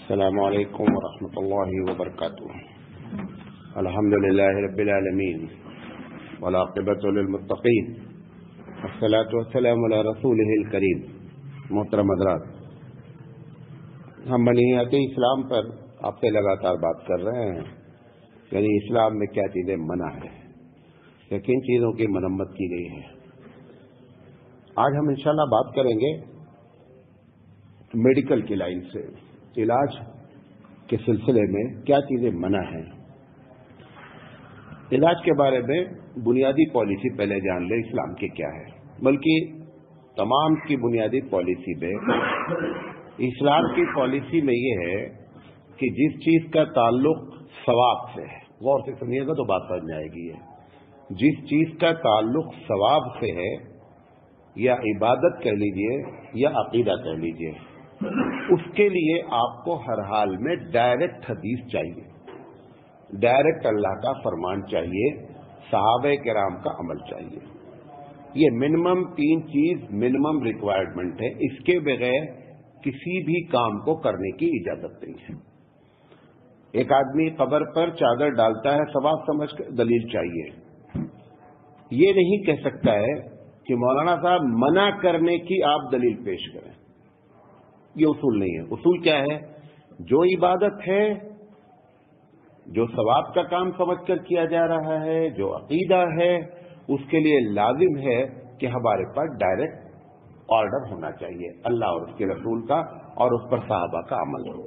السلام علیکم ورحمۃ اللہ وبرکاتہ. الحمد للہ رب العالمین والعاقبۃ للمتقین والصلاۃ والسلام علی رسولہ الکریم. محترم حضرات، ہم بنیادی اسلام پر آپ سے لگاتار بات کر رہے ہیں، یعنی اسلام میں کیا چیزیں منع ہے یا کن چیزوں کی مرمت کی گئی ہے. آج ہم انشاءاللہ بات کریں گے میڈیکل کی لائن سے، علاج کے سلسلے میں کیا چیزیں منع ہیں. علاج کے بارے میں بنیادی پالیسی پہلے جان لیں اسلام کی کیا ہے، بلکہ تمام کی بنیادی پالیسی میں اسلام کی پالیسی میں یہ ہے کہ جس چیز کا تعلق ثواب سے ہے، غور سے سنیے گا تو بات سمجھ میں آئے گی. جس چیز کا تعلق ثواب سے ہے، یا عبادت کہہ لیجئے یا عقیدہ کہہ لیجئے، اس کے لیے آپ کو ہر حال میں ڈائریکٹ حدیث چاہیے، ڈائریکٹ اللہ کا فرمان چاہیے، صحابہ کرام کا عمل چاہیے. یہ منیمم 3 چیز منیمم ریکوائرمنٹ ہے، اس کے بغیر کسی بھی کام کو کرنے کی اجازت نہیں ہے. ایک آدمی قبر پر چادر ڈالتا ہے ثواب سمجھ کر، دلیل چاہیے. یہ نہیں کہہ سکتا ہے کہ مولانا صاحب منع کرنے کی آپ دلیل پیش کریں. یہ اصول نہیں ہے. اصول کیا ہے؟ جو عبادت ہے، جو ثواب کا کام سمجھ کر کیا جا رہا ہے، جو عقیدہ ہے، اس کے لیے لازم ہے کہ ہمارے پاس ڈائریکٹ آرڈر ہونا چاہیے اللہ اور اس کے رسول کا، اور اس پر صحابہ کا عمل ہو.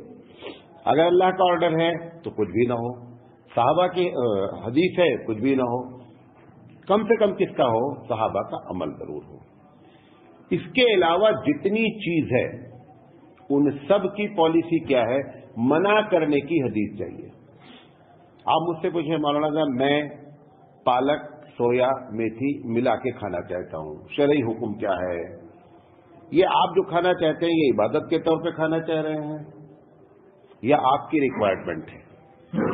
اگر اللہ کا آرڈر ہے تو کچھ بھی نہ ہو، صحابہ کی حدیث ہے کچھ بھی نہ ہو، کم سے کم کس کا ہو؟ صحابہ کا عمل ضرور ہو. اس کے علاوہ جتنی چیز ہے ان سب کی پالیسی کیا ہے؟ منع کرنے کی حدیث چاہیے. آپ مجھ سے پوچھیں مولانا صاحب میں پالک، سویا، میتھی ملا کے کھانا چاہتا ہوں، شرعی حکم کیا ہے؟ یہ آپ جو کھانا چاہتے ہیں یہ عبادت کے طور پہ کھانا چاہ رہے ہیں یا آپ کی ریکوائرمنٹ ہے؟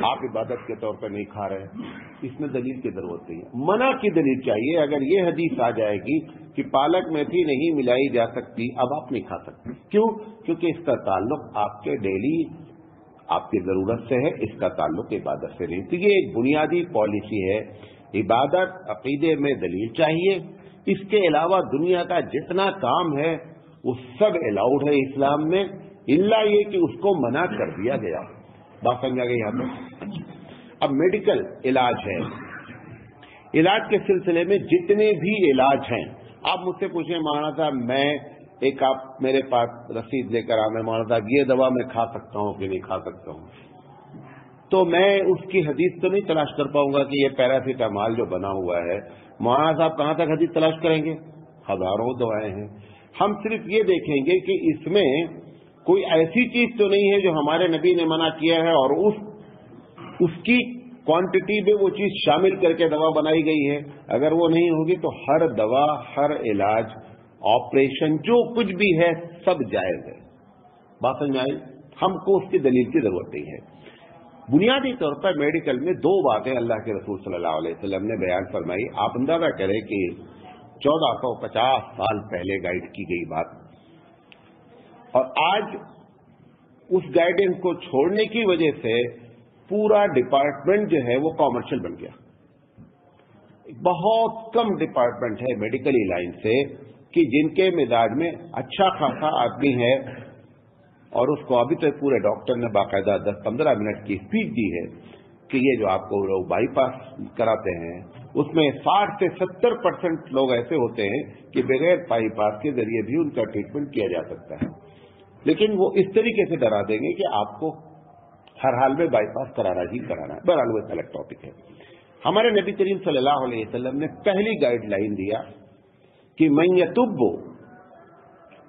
آپ عبادت کے طور پر نہیں کھا رہے، اس میں دلیل کی ضرورت نہیں ہے، منع کی دلیل چاہیے. اگر یہ حدیث آ جائے گی کہ پالک میتھی نہیں ملائی جا سکتی، اب آپ نہیں کھا سکتے. کیوں؟ کیونکہ اس کا تعلق آپ کے ڈیلی آپ کی ضرورت سے ہے، اس کا تعلق عبادت سے نہیں. تو یہ ایک بنیادی پالیسی ہے. عبادت عقیدے میں دلیل چاہیے. اس کے علاوہ دنیا کا جتنا کام ہے وہ سب الاؤڈ ہے اسلام میں، الا یہ کہ اس کو منع کر دیا گیا. بات سمجھا گئی یہاں پہ؟ اب میڈیکل علاج ہے. علاج کے سلسلے میں جتنے بھی علاج ہیں، آپ مجھ سے پوچھیں مولانا صاحب میں ایک آپ میرے پاس رسید لے کر آئے، مولانا صاحب یہ دوا میں کھا سکتا ہوں کہ نہیں کھا سکتا ہوں، تو میں اس کی حدیث تو نہیں تلاش کر پاؤں گا کہ یہ پیراسیٹامال جو بنا ہوا ہے. مولانا صاحب کہاں تک حدیث تلاش کریں گے؟ ہزاروں دوائیں ہیں. ہم صرف یہ دیکھیں گے کہ اس میں کوئی ایسی چیز تو نہیں ہے جو ہمارے نبی نے منع کیا ہے اور اس کی کوانٹٹی میں وہ چیز شامل کر کے دوا بنائی گئی ہے. اگر وہ نہیں ہوگی تو ہر دوا، ہر علاج، آپریشن، جو کچھ بھی ہے سب جائز ہے. بات سمجھ میں آئی؟ ہم کو اس کی دلیل کی ضرورت نہیں ہے. بنیادی طور پر میڈیکل میں 2 باتیں اللہ کے رسول صلی اللہ علیہ وسلم نے بیان فرمائی. آپ اندازہ کریں کہ 1450 سال پہلے گائیڈ کی گئی بات، اور آج اس گائیڈنس کو چھوڑنے کی وجہ سے پورا ڈپارٹمنٹ جو ہے وہ کامرشل بن گیا. بہت کم ڈپارٹمنٹ ہے میڈیکل لائن سے کہ جن کے مزاج میں اچھا خاصا آدمی ہے، اور اس کو ابھی تک پورے ڈاکٹر نے باقاعدہ 10-15 منٹ کی اسپیچ دی ہے کہ یہ جو آپ کو لوگ بائی پاس کراتے ہیں اس میں 60 سے 70% لوگ ایسے ہوتے ہیں کہ بغیر بائی پاس کے ذریعے بھی ان کا ٹریٹمنٹ کیا جا سکتا ہے. لیکن وہ اس طریقے سے ڈرا دیں گے کہ آپ کو ہر حال میں بائی پاس کرانا ہی کرانا ہے. بہرحال وہ الگ ٹاپک ہے. ہمارے نبی کریم صلی اللہ علیہ وسلم نے پہلی گائیڈ لائن دیا کہ من یتب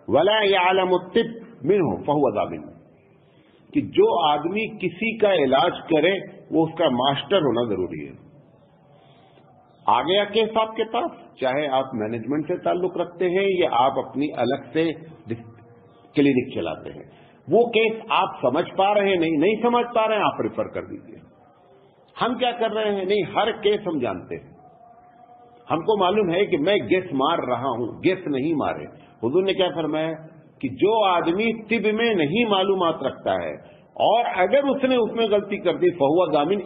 ولا یعلم الطب منہ فہو ضامن، کہ جو آدمی کسی کا علاج کرے وہ اس کا ماسٹر ہونا ضروری ہے. آ گیا کیس آپ کے پاس، چاہے آپ مینجمنٹ سے تعلق رکھتے ہیں یا آپ اپنی الگ سے کلینک چلاتے ہیں، وہ کیس آپ سمجھ پا رہے ہیں، نہیں سمجھ پا رہے ہیں، آپ ریفر کر دیجیے. ہم کیا کر رہے ہیں؟ نہیں، ہر کیس ہم جانتے ہیں. ہم کو معلوم ہے کہ میں گیس مار رہا ہوں، گیس نہیں مارے. حضور نے کیا فرمایا کہ جو آدمی طب میں نہیں معلومات رکھتا ہے اور اگر اس نے اس میں غلطی کر دی فہو ضامن،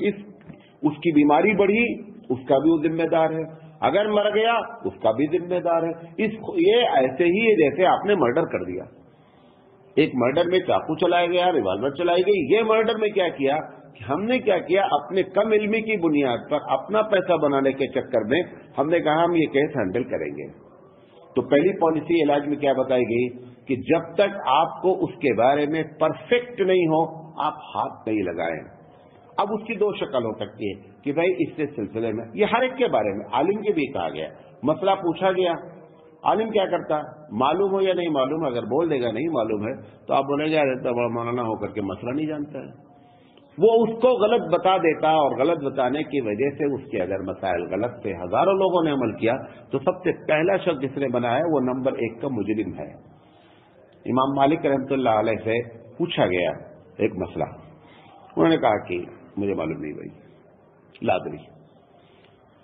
اس کی بیماری بڑھی اس کا بھی وہ ذمہ دار ہے، اگر مر گیا اس کا بھی ذمہ دار ہے۔ یہ ایسے ہی ہے جیسے آپ نے مرڈر کر دیا، ایک مرڈر میں چاقو چلایا گیا، ریوالور چلائی گئی، یہ مرڈر میں کیا کیا کہ ہم نے کیا کیا، اپنے کم علمی کی بنیاد پر اپنا پیسہ بنانے کے چکر میں ہم نے کہا ہم یہ کیس ہینڈل کریں گے۔ تو پہلی پالیسی علاج میں کیا بتائی گئی کہ جب تک آپ کو اس کے بارے میں پرفیکٹ نہیں ہو آپ ہاتھ نہیں لگائیں۔ اب اس کی دو شکل ہو سکتی ہے کہ بھائی اس کے سلسلے میں یہ ہر ایک کے بارے میں عالم کے بھی کہا گیا، مسئلہ پوچھا گیا، عالم کیا کرتا، معلوم ہو یا نہیں معلوم، اگر بول دے گا نہیں معلوم ہے تو آپ بولیں گے اتنا بڑا مولانا ہو کر کے مسئلہ نہیں جانتا ہے، وہ اس کو غلط بتا دیتا، اور غلط بتانے کی وجہ سے اس کے اگر مسائل غلط سے ہزاروں لوگوں نے عمل کیا تو سب سے پہلا شخص جس نے بنایا وہ نمبر 1 کا مجرم ہے۔ امام مالک رحمۃ اللہ علیہ سے پوچھا گیا ایک مسئلہ، انہوں نے کہا کہ مجھے معلوم نہیں بھائی لادری،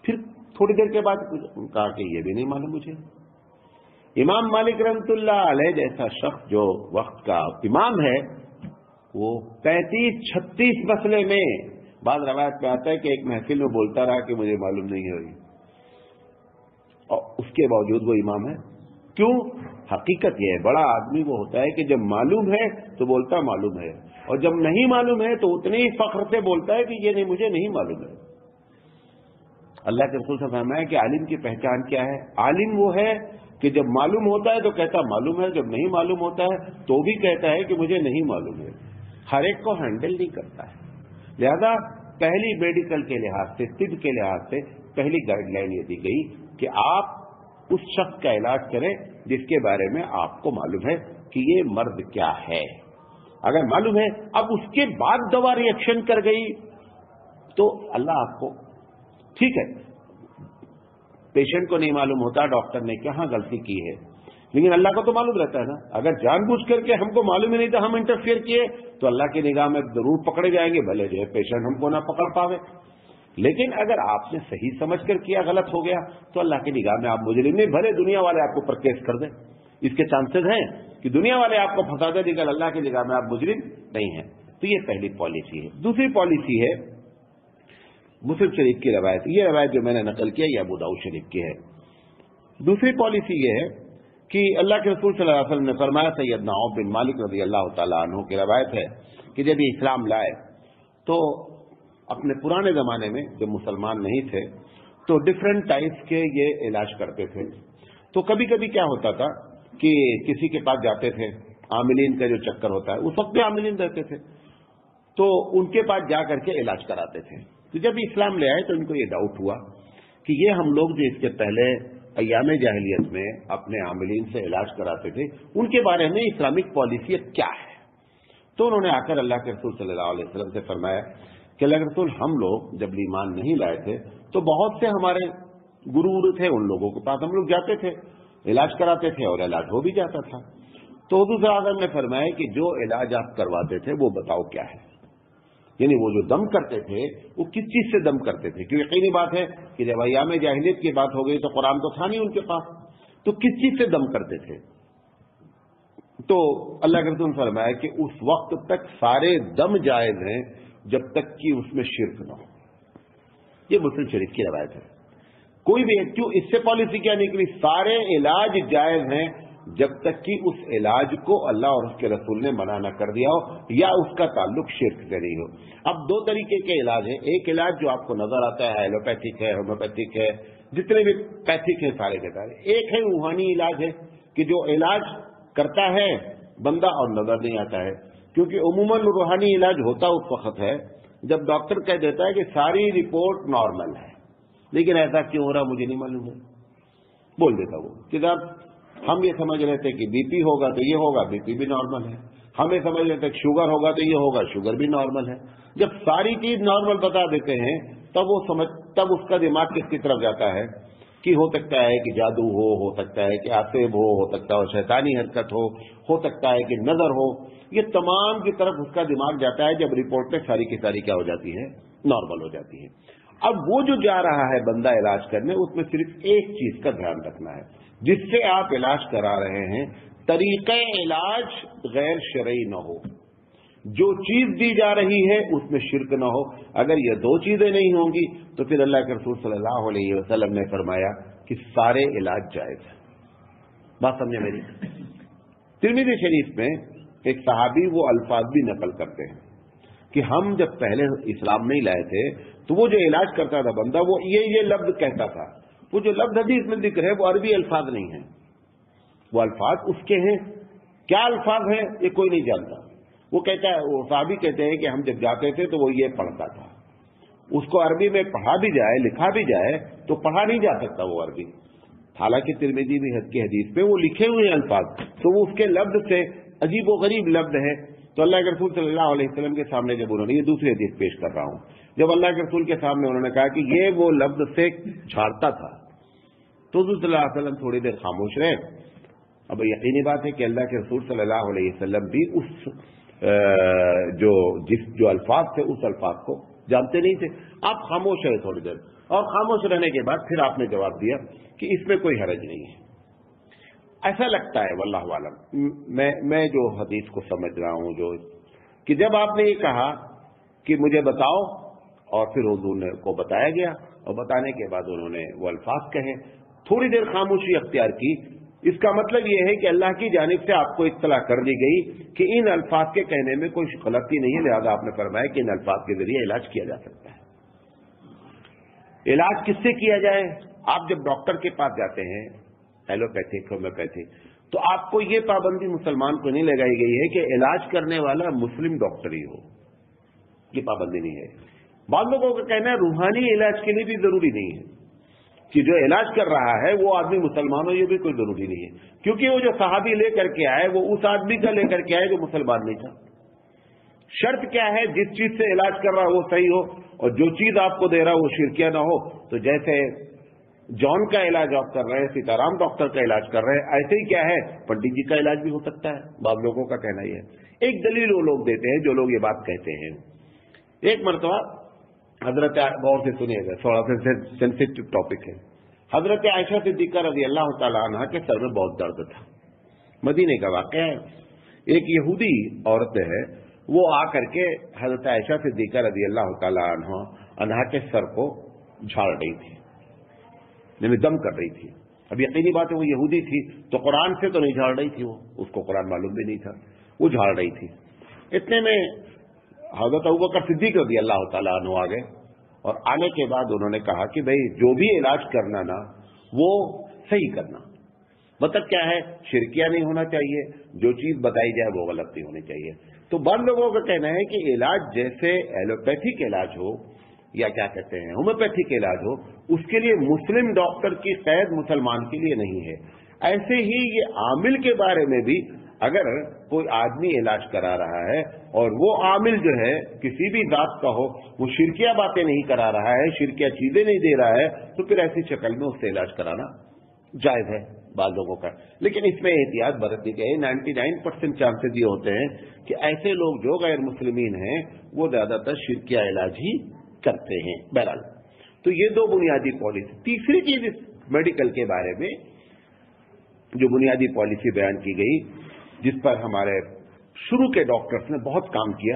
پھر تھوڑی دیر کے بعد کہا کہ یہ بھی نہیں معلوم مجھے۔ امام مالک رحمۃ اللہ علیہ جیسا شخص جو وقت کا امام ہے وہ 35-36 مسئلے میں، بعض روایت میں آتا ہے کہ ایک محفل میں بولتا رہا کہ مجھے معلوم نہیں ہے، اور اس کے باوجود وہ امام ہے۔ کیوں؟ حقیقت یہ ہے بڑا آدمی وہ ہوتا ہے کہ جب معلوم ہے تو بولتا معلوم ہے، اور جب نہیں معلوم ہے تو اتنے ہی فخر سے بولتا ہے کہ یہ نہیں مجھے نہیں معلوم ہے۔ اللہ کے رسول سے فرمایا کہ عالم کی پہچان کیا ہے؟ عالم وہ ہے کہ جب معلوم ہوتا ہے تو کہتا معلوم ہے، جب نہیں معلوم ہوتا ہے تو بھی کہتا ہے کہ مجھے نہیں معلوم ہے، ہر ایک کو ہینڈل نہیں کرتا ہے۔ لہذا پہلی میڈیکل کے لحاظ سے، طب کے لحاظ سے پہلی گائیڈ لائن یہ دی گئی کہ آپ اس شخص کا علاج کریں جس کے بارے میں آپ کو معلوم ہے کہ یہ مرض کیا ہے۔ اگر معلوم ہے اب اس کے بعد دوا ریئیکشن کر گئی تو اللہ آپ کو، ٹھیک ہے پیشنٹ کو نہیں معلوم ہوتا ڈاکٹر نے کہاں غلطی کی ہے، لیکن اللہ کو تو معلوم رہتا ہے نا۔ اگر جان بوجھ کر کے ہم کو معلوم ہی نہیں تھا ہم انٹرفیئر کیے تو اللہ کی نگاہ میں ضرور پکڑے جائیں گے، بھلے جو ہے پیشنٹ ہم کو نہ پکڑ پاوے، لیکن اگر آپ نے صحیح سمجھ کر کیا غلط ہو گیا تو اللہ کی نگاہ میں آپ مجرم نہیں، بھلے دنیا والے آپ کو پر کیس کر دیں، اس کے چانسز ہیں کہ دنیا والے آپ کو پھنسا دیں، لیکن اللہ کی نگاہ میں آپ مجرم نہیں ہیں۔ تو یہ پہلی پالیسی ہے۔ دوسری پالیسی ہے مسلم شریف کی روایت، یہ روایت جو میں نے نقل کیا یہ ابو داؤد شریف کی ہے۔ دوسری پالیسی یہ ہے کہ اللہ کے رسول صلی اللہ علیہ وسلم نے فرمایا، سیدنا عوف بن مالک رضی اللہ تعالیٰ عنہ کی روایت ہے کہ جب یہ اسلام لائے تو اپنے پرانے زمانے میں جب مسلمان نہیں تھے تو ڈفرینٹ ٹائپس کے یہ علاج کرتے تھے۔ تو کبھی کبھی کیا ہوتا تھا کہ کسی کے پاس جاتے تھے، عاملین کا جو چکر ہوتا ہے اس وقت بھی عاملین رہتے تھے، تو ان کے پاس جا کر کے علاج کراتے تھے۔ تو جب اسلام لے آئے تو ان کو یہ ڈاؤٹ ہوا کہ یہ ہم لوگ جو اس کے پہلے ایام جاہلیت میں اپنے عاملین سے علاج کراتے تھے ان کے بارے میں اسلامک پالیسی کیا ہے۔ تو انہوں نے آ کر اللہ کے رسول صلی اللہ علیہ وسلم سے فرمایا کہ اللہ کے رسول ہم لوگ جب ایمان نہیں لائے تھے تو بہت سے ہمارے گرو تھے، ان لوگوں کے پاس ہم لوگ جاتے تھے، علاج کراتے تھے اور علاج ہو بھی جاتا تھا۔ تو حضور صلی اللہ علیہ وسلم نے فرمایا کہ جو علاج آپ کرواتے تھے وہ بتاؤ کیا ہے، یعنی وہ جو دم کرتے تھے وہ کس چیز سے دم کرتے تھے، کیونکہ یقینی بات ہے کہ جب ایام جاہلیت کی بات ہو گئی تو قرآن تو تھا نہیں ان کے پاس، تو کس چیز سے دم کرتے تھے؟ تو اللہ کے رسول نے فرمایا کہ اس وقت تک سارے دم جائز ہیں جب تک کہ اس میں شرک نہ ہو۔ یہ مسلم شریف کی روایت ہے۔ کوئی بھی کیوں اس سے پالیسی کیا نکلی؟ سارے علاج جائز ہیں جب تک کہ اس علاج کو اللہ اور اس کے رسول نے منع نہ کر دیا ہو یا اس کا تعلق شرک سے نہیں ہو۔ اب دو طریقے کے علاج ہیں، ایک علاج جو آپ کو نظر آتا ہے ایلوپیتھک ہے، ہومیوپیتھک ہے، جتنے بھی پیتھک ہیں سارے کے سارے۔ ایک ہے روحانی علاج ہے کہ جو علاج کرتا ہے بندہ اور نظر نہیں آتا ہے، کیونکہ عموماً روحانی علاج ہوتا اس وقت ہے جب ڈاکٹر کہہ دیتا ہے کہ ساری رپورٹ نارمل ہے، لیکن ایسا کیوں ہو رہا مجھے نہیں معلوم ہے، بول دیتا وہ کہ صاحب ہم یہ سمجھ رہے تھے کہ بی پی ہوگا تو یہ ہوگا، بی پی بھی نارمل ہے، ہم یہ سمجھ رہے تھے کہ شوگر ہوگا تو یہ ہوگا، شوگر بھی نارمل ہے۔ جب ساری چیز نارمل بتا دیتے ہیں تب اس کا دماغ کس کی طرف جاتا ہے کہ ہو سکتا ہے کہ جادو ہو سکتا ہے کہ آسیب ہو سکتا ہے شیطانی حرکت ہو سکتا ہے کہ نظر ہو، یہ تمام کی طرف اس کا دماغ جاتا ہے جب رپورٹ میں ساری کی ساری کیا ہو جاتی ہے، نارمل ہو جاتی ہے۔ اب وہ جو جا رہا ہے بندہ علاج کرنے، اس میں صرف ایک چیز کا دھیان رکھنا ہے، جس سے آپ علاج کرا رہے ہیں طریقہ علاج غیر شرعی نہ ہو، جو چیز دی جا رہی ہے اس میں شرک نہ ہو. اگر یہ دو چیزیں نہیں ہوں گی تو پھر اللہ کے رسول صلی اللہ علیہ وسلم نے فرمایا کہ سارے علاج جائز ہیں. بات سمجھے میری؟ ترمذی شریف میں ایک صحابی وہ الفاظ بھی نقل کرتے ہیں کہ ہم جب پہلے اسلام نہیں لائے تھے تو وہ جو علاج کرتا تھا بندہ وہ یہ لفظ کہتا تھا. وہ جو لفظ حدیث میں ذکر ہے وہ عربی الفاظ نہیں ہیں، وہ الفاظ اس کے ہیں. کیا الفاظ ہیں یہ کوئی نہیں جانتا. وہ کہتا ہے، وہ صحابی کہتے ہیں کہ ہم جب جاتے تھے تو وہ یہ پڑھتا تھا. اس کو عربی میں پڑھا بھی جائے لکھا بھی جائے تو پڑھا نہیں جا سکتا وہ عربی. حالانکہ ترمذی بھی کی حدیث پہ وہ لکھے ہوئے ہیں الفاظ، تو وہ اس کے لفظ سے عجیب و غریب لفظ ہے. تو اللہ کے رسول صلی اللہ علیہ وسلم کے سامنے جب انہوں نے، یہ دوسری حدیث پیش کر رہا ہوں، جب اللہ کے رسول کے سامنے انہوں نے کہا کہ یہ وہ لفظ سے جھاڑتا تھا تو حضور صلی اللہ علیہ وسلم تھوڑی دیر خاموش رہے. اب یقینی بات ہے کہ اللہ کے رسول صلی اللہ علیہ وسلم بھی اس جو الفاظ تھے اس الفاظ کو جانتے نہیں تھے. آپ خاموش رہے تھوڑی دیر، اور خاموش رہنے کے بعد پھر آپ نے جواب دیا کہ اس میں کوئی حرج نہیں ہے. ایسا لگتا ہے واللہ عالم، میں جو حدیث کو سمجھ رہا ہوں جو کہ جب آپ نے یہ کہا کہ مجھے بتاؤ اور پھر حضور نے کو بتایا گیا اور بتانے کے بعد انہوں نے وہ الفاظ کہے، تھوڑی دیر خاموشی اختیار کی، اس کا مطلب یہ ہے کہ اللہ کی جانب سے آپ کو اطلاع کر دی گئی کہ ان الفاظ کے کہنے میں کوئی غلطی نہیں ہے، لہذا آپ نے فرمایا کہ ان الفاظ کے ذریعے علاج کیا جا سکتا ہے. علاج کس سے کیا جائے؟ آپ جب ڈاکٹر کے پاس جاتے ہیں ایلوپیتھک ہومیوپیتھک تو آپ کو یہ پابندی مسلمان کو نہیں لگائی گئی ہے کہ علاج کرنے والا مسلم ڈاکٹر ہی ہو، یہ پابندی نہیں ہے. بعض لوگوں کا کہنا ہے روحانی علاج کے لیے بھی ضروری نہیں ہے کہ جو علاج کر رہا ہے وہ آدمی مسلمان ہو، یہ بھی کوئی ضروری نہیں ہے، کیونکہ وہ جو صحابی لے کر کے آئے وہ اس آدمی کا لے کر کے آئے جو مسلمان نہیں تھا. شرط کیا ہے؟ جس چیز سے علاج کر رہا ہے وہ صحیح ہو، اور جو چیز آپ کو دے رہا ہے وہ شرکیہ نہ ہو. تو جیسے جان کا علاج آپ کر رہے ہیں، سیتارام ڈاکٹر کا علاج کر رہے ہیں، ایسے ہی کیا ہے پنڈت جی کا علاج بھی ہو سکتا ہے. بعض لوگوں کا کہنا یہ ہے. ایک دلیل وہ لوگ دیتے ہیں جو لوگ یہ بات کہتے ہیں. ایک مرتبہ حضرت، غور سے سنیے گا، تھوڑا سا سینسیٹیو ٹاپک ہے. حضرت عائشہ صدیقہ رضی اللہ تعالی عنہ کے سر میں بہت درد تھا. مدینے کا واقعہ ہے. ایک یہودی عورت ہے، وہ آ کر کے حضرت عائشہ صدیقہ رضی اللہ تعالی عنہ کے سر کو جھاڑ رہی تھی، یعنی دم کر رہی تھی. اب یقینی بات ہے وہ یہودی تھی تو قرآن سے تو نہیں جھاڑ رہی تھی، وہ اس کو قرآن معلوم بھی نہیں تھا، وہ جھاڑ رہی تھی. اتنے میں حضرت ابوبکر صدیق رضی اللہ تعالیٰ عنہ آ گئے، اور آنے کے بعد انہوں نے کہا کہ بھئی جو بھی علاج کرنا نا وہ صحیح کرنا. مطلب کیا ہے؟ شرکیہ نہیں ہونا چاہیے، جو چیز بتائی جائے وہ غلط نہیں ہونی چاہیے. تو بعض لوگوں کا کہنا ہے کہ علاج جیسے ایلوپیتھک علاج ہو یا کیا کہتے ہیں ہومیوپیتھک علاج ہو، اس کے لیے مسلم ڈاکٹر کی قید مسلمان کے لیے نہیں ہے. ایسے ہی یہ عامل کے بارے میں بھی اگر کوئی آدمی علاج کرا رہا ہے اور وہ عامل جو ہے کسی بھی ذات کا ہو، وہ شرکیہ باتیں نہیں کرا رہا ہے، شرکیہ چیزیں نہیں دے رہا ہے، تو پھر ایسی شکل میں اس سے علاج کرانا جائز ہے بعض لوگوں کا. لیکن اس میں احتیاط برتنی چاہیے. 99% چانسز یہ ہوتے ہیں کہ ایسے لوگ جو غیر مسلمین ہیں وہ زیادہ تر شرکیہ علاج ہی کرتے ہیں. بہرحال تو یہ دو بنیادی پالیسی. تیسری چیز اس میڈیکل کے بارے میں جو بنیادی پالیسی بیان کی گئی، جس پر ہمارے شروع کے ڈاکٹرز نے بہت کام کیا،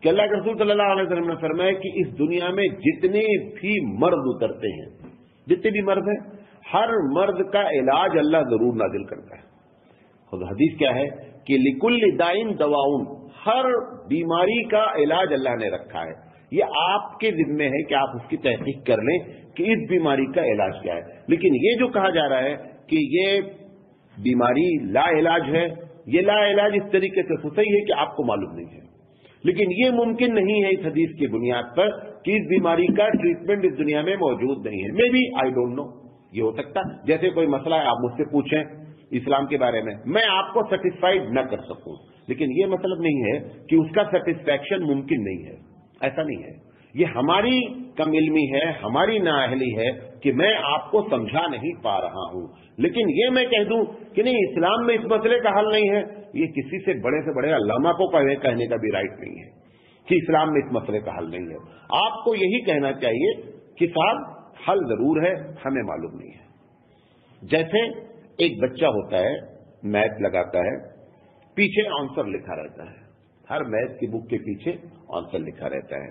کہ اللہ کے رسول صلی اللہ علیہ وسلم نے فرمایا کہ اس دنیا میں جتنے بھی مرض اترتے ہیں، جتنے بھی مرض ہیں، ہر مرض کا علاج اللہ ضرور نازل کرتا ہے. خود حدیث کیا ہے کہ لکل دائن دواؤن، ہر بیماری کا علاج اللہ نے رکھا ہے. یہ آپ کے ذمے ہے کہ آپ اس کی تحقیق کر لیں کہ اس بیماری کا علاج کیا ہے. لیکن یہ جو کہا جا رہا ہے کہ یہ بیماری لا علاج ہے، یہ لا علاج اس طریقے سے صحیح ہے کہ آپ کو معلوم نہیں ہے، لیکن یہ ممکن نہیں ہے اس حدیث کی بنیاد پر کہ اس بیماری کا ٹریٹمنٹ اس دنیا میں موجود نہیں ہے. May be I don't know, یہ ہو سکتا ہے جیسے کوئی مسئلہ ہے آپ مجھ سے پوچھیں اسلام کے بارے میں آپ کو سیٹسفائیڈ نہ کر سکوں، لیکن یہ مطلب نہیں ہے کہ اس کا سیٹسفیکشن ممکن نہیں ہے. ایسا نہیں ہے. یہ ہماری کم علمی ہے، ہماری نااہلی ہے کہ میں آپ کو سمجھا نہیں پا رہا ہوں. لیکن یہ میں کہہ دوں کہ نہیں اسلام میں اس مسئلے کا حل نہیں ہے، یہ کسی سے بڑے علامہ کو کہنے کا بھی رائٹ نہیں ہے کہ اسلام میں اس مسئلے کا حل نہیں ہے. آپ کو یہی کہنا چاہیے کہ صاحب حل ضرور ہے، ہمیں معلوم نہیں ہے. جیسے ایک بچہ ہوتا ہے، میتھ لگاتا ہے، پیچھے آنسر لکھا رہتا ہے، ہر میتھ کی بک کے پیچھے آنسر لکھا رہتا ہے.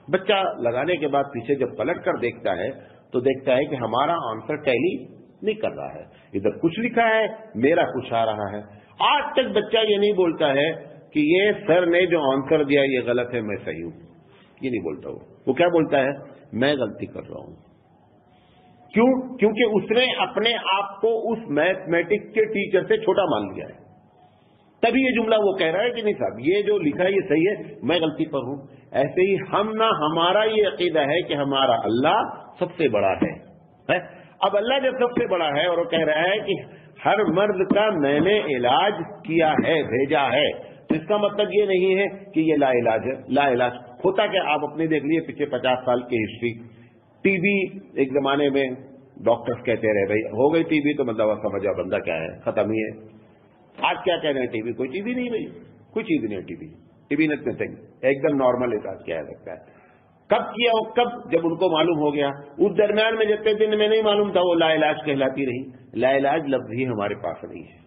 بچہ لگانے کے بعد پیچھے جب پلٹ کر دیکھتا ہے تو دیکھتا ہے کہ ہمارا آنسر ٹیلی نہیں کر رہا ہے, ادھر کچھ لکھا ہے, میرا کچھ آ رہا ہے. آج تک بچہ یہ نہیں بولتا ہے کہ یہ سر نے جو آنسر دیا یہ غلط ہے, میں صحیح ہوں. یہ نہیں بولتا. وہ کیا بولتا ہے؟ میں غلطی کر رہا ہوں. کیوں؟ کیونکہ اس نے اپنے آپ کو اس میتھمیٹکس کے ٹیچر سے چھوٹا مان لیا ہے. تبھی یہ جملہ وہ کہہ رہا ہے کہ نہیں صاحب یہ جو لکھا ہے یہ صحیح ہے, میں غلطی پر ہوں. ایسے ہی ہمارا یہ عقیدہ ہے کہ ہمارا اللہ سب سے بڑا ہے. اب اللہ جب سب سے بڑا ہے اور وہ کہہ رہا ہے کہ ہر مرد کا میں نے علاج کیا ہے, بھیجا ہے, تو اس کا مطلب یہ نہیں ہے کہ یہ لا علاج ہے. لا علاج ہوتا کہ آپ اپنے دیکھ لیے پیچھے 50 سال کی ہسٹری. ٹی بی ایک زمانے میں ڈاکٹرز کہتے رہے بھائی ہو گئی ٹی بی تو مطلب سمجھا بندہ کیا ہے, ختم ہی ہے. آج کیا کہہ رہے ہیں ٹی بی کوئی ٹی بی نہیں بھائی, کوئی چیز نہیں ہے ٹی بی نتھنگ, ایک دم نارمل علاج کیا لگتا ہے. کب کیا ہو, کب جب ان کو معلوم ہو گیا. اس درمیان میں جتنے دن میں نہیں معلوم تھا وہ لا علاج کہلاتی رہی. لا علاج لفظ ہی ہمارے پاس نہیں ہے.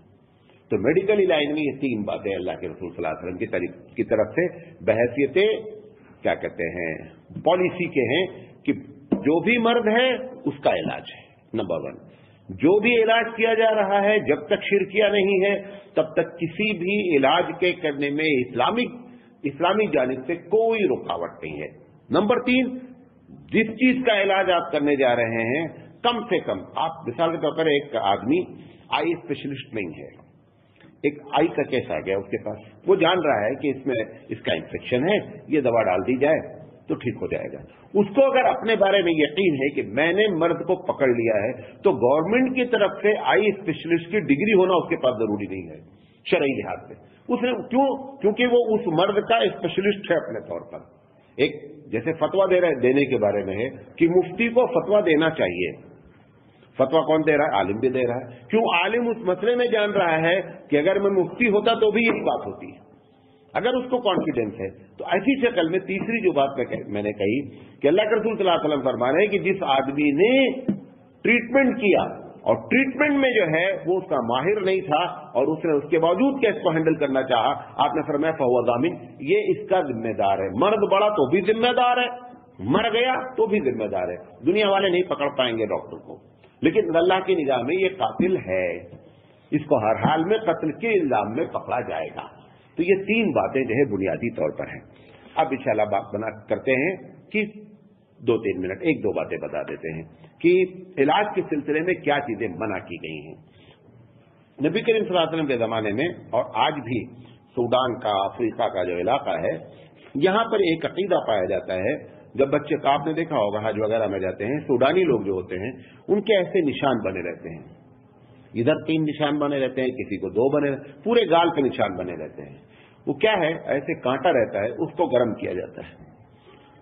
تو میڈیکل علاج میں یہ 3 باتیں اللہ کے رسول صلی اللہ علیہ وسلم کی طرف سے بحیثیت کیا کہتے ہیں پالیسی کے ہیں کہ جو بھی مرد ہے اس کا علاج ہے. نمبر 1, جو بھی علاج کیا جا رہا ہے جب تک شرکیہ نہیں ہے تب تک کسی بھی علاج کے کرنے میں اسلامی جانب سے کوئی رکاوٹ نہیں ہے. نمبر 3, جس چیز کا علاج آپ کرنے جا رہے ہیں کم سے کم آپ مثال کے طور پر ایک آدمی آئی اسپیشلسٹ نہیں ہے, ایک آئی کا کیس آ گیا اس کے پاس, وہ جان رہا ہے کہ اس میں اس کا انفیکشن ہے, یہ دوا ڈال دی جائے تو ٹھیک ہو جائے گا. اس کو اگر اپنے بارے میں یقین ہے کہ میں نے مرد کو پکڑ لیا ہے تو گورنمنٹ کی طرف سے آئی اسپیشلسٹ کی ڈگری ہونا اس کے پاس ضروری نہیں ہے شرعی لحاظ سے. اس نے کیونکہ وہ اس مرد کا اسپیشلسٹ ہے اپنے طور پر. ایک جیسے فتوا دینے کے بارے میں ہے کہ مفتی کو فتوا دینا چاہیے. فتوا کون دے رہا ہے؟ عالم بھی دے رہا ہے. کیوں؟ عالم اس مسئلے میں جان رہا ہے کہ اگر میں مفتی ہوتا تو بھی یہی بات ہوتی ہے, اگر اس کو کانفیڈینس ہے. تو ایسی شکل میں تیسری جو بات میں نے کہی کہ اللہ کے رسول صلی اللہ علیہ وسلم فرما رہے ہیں کہ جس آدمی نے ٹریٹمنٹ کیا اور ٹریٹمنٹ میں جو ہے وہ اس کا ماہر نہیں تھا اور اس نے اس کے باوجود کیس کو ہینڈل کرنا چاہا, آپ نے فرمایا فہو ضامن, یہ اس کا ذمہ دار ہے. مرد بڑا تو بھی ذمہ دار ہے, مر گیا تو بھی ذمہ دار ہے. دنیا والے نہیں پکڑ پائیں گے ڈاکٹر کو, لیکن اللہ کی نگاہ میں یہ قاتل ہے, اس کو ہر حال میں قتل کے الزام میں پکڑا جائے گا. تو یہ 3 باتیں جو ہے بنیادی طور پر ہیں. اب انشاءاللہ بات کرتے ہیں کہ 2-3 منٹ 1-2 باتیں بتا دیتے ہیں کہ علاج کے سلسلے میں کیا چیزیں منع کی گئی ہیں. نبی کریم صلی اللہ علیہ وسلم کے زمانے میں اور آج بھی سوڈان کا, افریقہ کا جو علاقہ ہے, یہاں پر ایک عقیدہ پایا جاتا ہے. جب بچے کا آپ نے دیکھا ہوگا حج وغیرہ میں جاتے ہیں, سوڈانی لوگ جو ہوتے ہیں ان کے ایسے نشان بنے رہتے ہیں, ادھر 3 نشان بنے رہتے ہیں, کسی کو 2 بنے, پورے گال پہ نشان بنے رہتے ہیں. وہ کیا ہے؟ ایسے کانٹا رہتا ہے, اس کو گرم کیا جاتا ہے.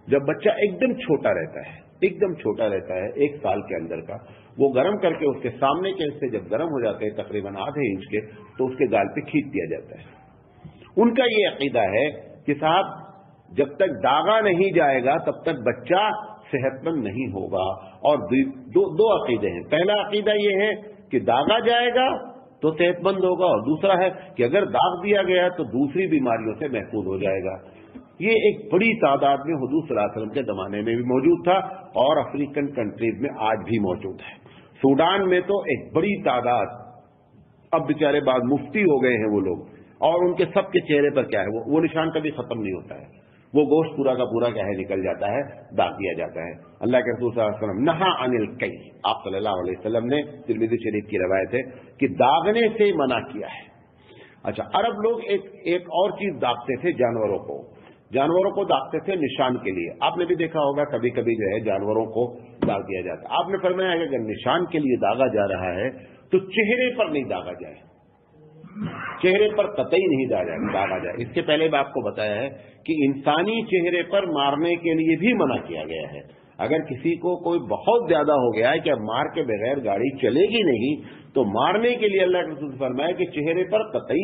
جب بچہ ایک دم چھوٹا رہتا ہے 1 سال کے اندر کا, وہ گرم کر کے اس کے سامنے کے حصے جب گرم ہو جاتے ہیں تقریباً ½ انچ کے, تو اس کے گال پہ کھینچ دیا جاتا ہے. ان کا یہ عقیدہ ہے کہ صاحب جب تک داغا نہیں جائے گا تب تک بچہ صحت مند نہیں ہوگا. اور 2 عقیدے ہیں. پہلا عقیدہ یہ ہے کہ داغا جائے گا تو صحت مند ہوگا, اور دوسرا ہے کہ اگر داغ دیا گیا تو دوسری بیماریوں سے محفوظ ہو جائے گا. یہ ایک بڑی تعداد میں حضور صلی اللہ علیہ وسلم کے زمانے میں بھی موجود تھا اور افریقن کنٹریز میں آج بھی موجود ہے. سوڈان میں تو ایک بڑی تعداد, اب بیچارے بعد مفتی ہو گئے ہیں وہ لوگ, اور ان کے سب کے چہرے پر کیا ہے وہ نشان کبھی ختم نہیں ہوتا ہے. وہ گوشت پورا کا پورا کیا ہے نکل جاتا ہے, داغ دیا جاتا ہے. اللہ کے رسول صلی اللہ علیہ وسلم نہا عن الکئی, آپ صلی اللہ علیہ وسلم نے ترمذی شریف کی روایت ہے کہ داغنے سے منع کیا ہے. اچھا, عرب لوگ ایک اور چیز داغتے تھے, جانوروں کو داغتے تھے نشان کے لیے. آپ نے بھی دیکھا ہوگا کبھی کبھی جو ہے جانوروں کو داغ دیا جاتا ہے. آپ نے فرمایا کہ اگر نشان کے لیے داغا جا رہا ہے تو چہرے پر نہیں داغا جائے, چہرے پر قطعی نہیں داغا جائے. اس سے پہلے میں آپ کو بتایا ہے کہ انسانی چہرے پر مارنے کے لیے بھی منع کیا گیا ہے. اگر کسی کو کوئی بہت زیادہ ہو گیا ہے کہ اب مار کے بغیر گاڑی چلے گی نہیں, تو مارنے کے لیے اللہ کے رسول فرمایا کہ چہرے پر قطعی